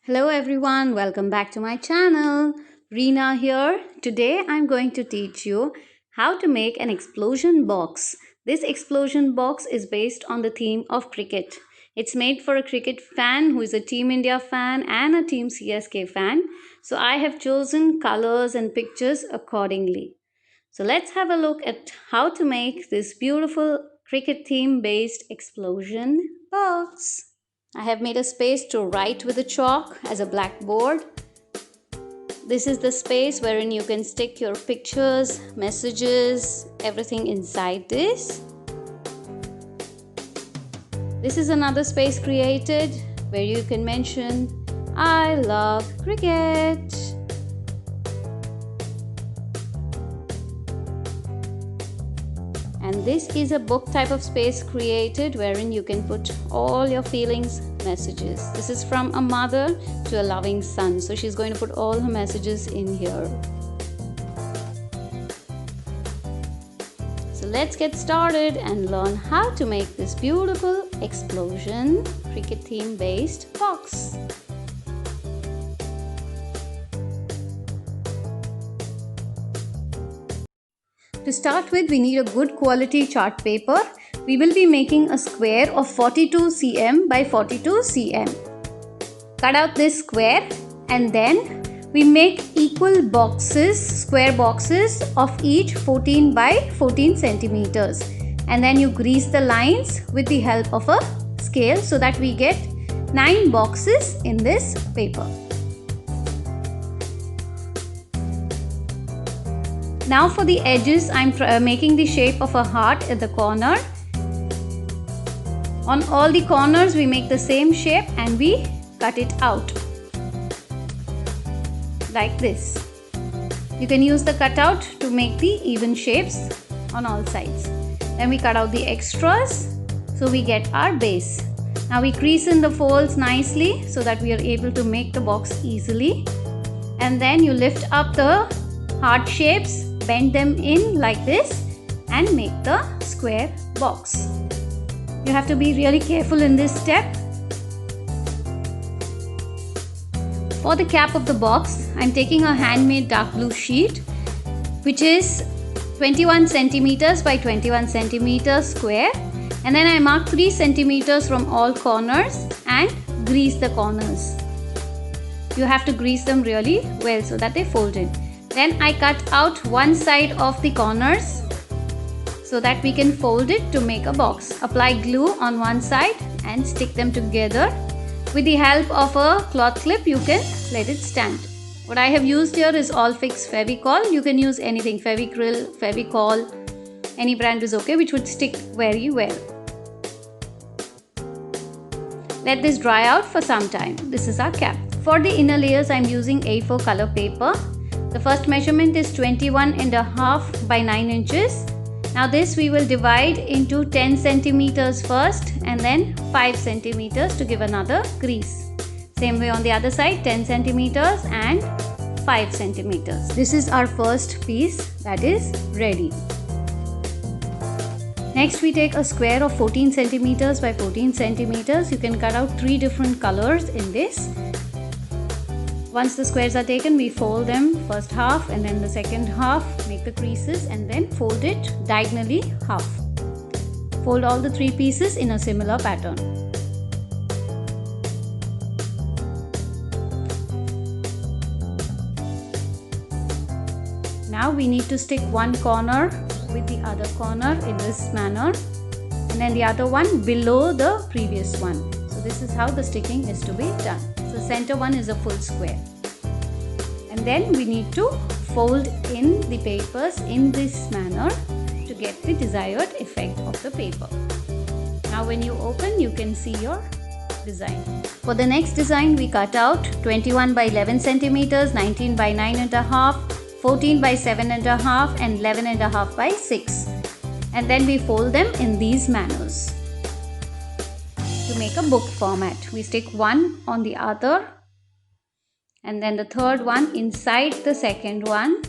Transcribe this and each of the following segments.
Hello everyone, welcome back to my channel. Reena here. Today I'm going to teach you how to make an explosion box. This explosion box is based on the theme of cricket. It's made for a cricket fan who is a Team India fan and a Team CSK fan. So I have chosen colors and pictures accordingly. So let's have a look at how to make this beautiful cricket theme based explosion box. I have made a space to write with a chalk as a blackboard. This is the space wherein you can stick your pictures, messages, everything inside this. This is another space created where you can mention, I love cricket. And this is a book type of space created wherein you can put all your feelings, messages. This is from a mother to a loving son. So she's going to put all her messages in here. So let's get started and learn how to make this beautiful explosion cricket theme based box. To start with, we need a good quality chart paper. We will be making a square of 42 cm by 42 cm. Cut out this square and then we make equal boxes, square boxes of each 14 by 14 centimeters. And then you grease the lines with the help of a scale so that we get 9 boxes in this paper. Now for the edges, I'm making the shape of a heart at the corner. On all the corners, we make the same shape and we cut it out. Like this. You can use the cutout to make the even shapes on all sides. Then we cut out the extras, so we get our base. Now we crease in the folds nicely so that we are able to make the box easily. And then you lift up the heart shapes, bend them in like this and make the square box. You have to be really careful in this step. For the cap of the box, I'm taking a handmade dark blue sheet which is 21 centimeters by 21 centimeters square, and then I mark 3 centimeters from all corners and grease the corners. You have to grease them really well so that they fold in. Then I cut out one side of the corners so that we can fold it to make a box. Apply glue on one side and stick them together. With the help of a cloth clip, you can let it stand. What I have used here is All Fix Fevicol. You can use anything, Fevicryl, Fevicol, any brand is okay, which would stick very well. Let this dry out for some time. This is our cap. For the inner layers, I am using A4 color paper. The first measurement is 21.5 by 9 inches. Now this we will divide into 10 centimeters first and then 5 centimeters to give another crease. Same way on the other side, 10 centimeters and 5 centimeters. This is our first piece that is ready. Next we take a square of 14 centimeters by 14 centimeters. You can cut out 3 different colors in this. Once the squares are taken, we fold them first half and then the second half, make the creases and then fold it diagonally half. Fold all the 3 pieces in a similar pattern. Now we need to stick one corner with the other corner in this manner and then the other one below the previous one. So this is how the sticking is to be done. The center one is a full square. And then we need to fold in the papers in this manner to get the desired effect of the paper. Now when you open, you can see your design. For the next design, we cut out 21 by 11 centimeters, 19 by 9.5, 14 by 7.5 and 11.5 by 6. And then we fold them in these manners. To make a book format, we stick one on the other and then the third one inside the second one,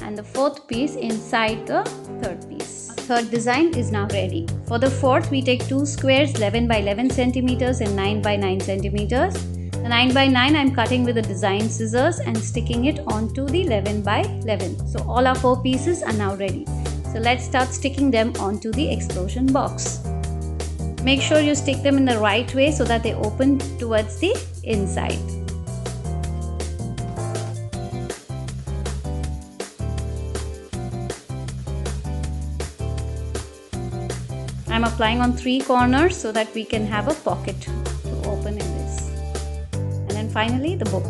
and the fourth piece inside the third piece. third design is now ready. For the fourth, we take two squares 11 by 11 centimeters and 9 by 9 centimeters. The 9 by 9 I'm cutting with the design scissors and sticking it onto the 11 by 11. So all our 4 pieces are now ready. So let's start sticking them onto the explosion box. Make sure you stick them in the right way so that they open towards the inside. I'm applying on 3 corners so that we can have a pocket to open in this. And then finally the book.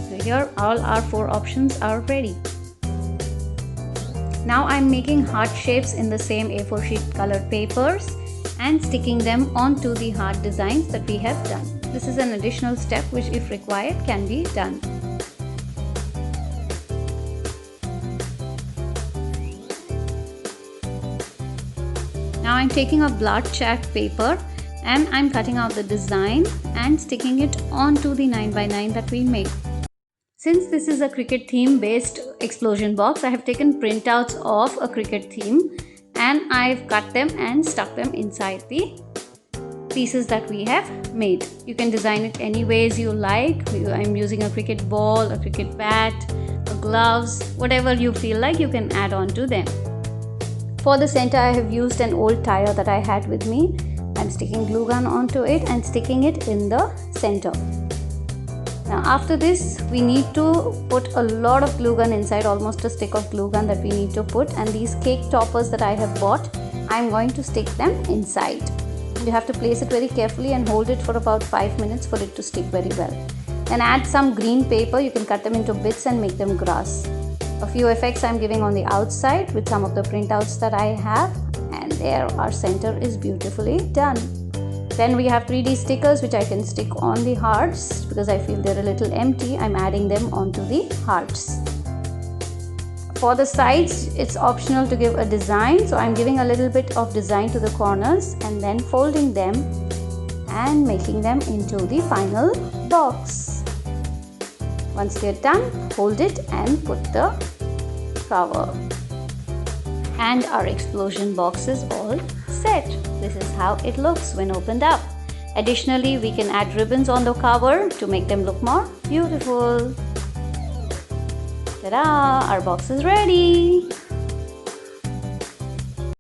So here all our 4 options are ready. Now I'm making heart shapes in the same A4 sheet colored papers and sticking them onto the heart designs that we have done. This is an additional step which, if required, can be done. Now I'm taking a blood chat paper and I'm cutting out the design and sticking it onto the 9 by 9 that we made. Since this is a cricket theme based explosion box, I have taken printouts of a cricket theme and I've cut them and stuck them inside the pieces that we have made. You can design it any ways you like. I'm using a cricket ball, a cricket bat, gloves, whatever you feel like you can add on to them. For the center, I have used an old tire that I had with me. I'm sticking glue gun onto it and sticking it in the center. Now after this, we need to put a lot of glue gun inside, almost a stick of glue gun that we need to put, and these cake toppers that I have bought, I'm going to stick them inside. You have to place it very carefully and hold it for about 5 minutes for it to stick very well. Then add some green paper. You can cut them into bits and make them grass. A few effects I'm giving on the outside with some of the printouts that I have, and there our center is beautifully done. Then we have 3D stickers which I can stick on the hearts because I feel they're a little empty. I'm adding them onto the hearts. For the sides, it's optional to give a design, so I'm giving a little bit of design to the corners and then folding them and making them into the final box. Once they're done, hold it and put the cover. And our explosion box is all set. This is how it looks when opened up. Additionally, we can add ribbons on the cover to make them look more beautiful. Ta-da! Our box is ready!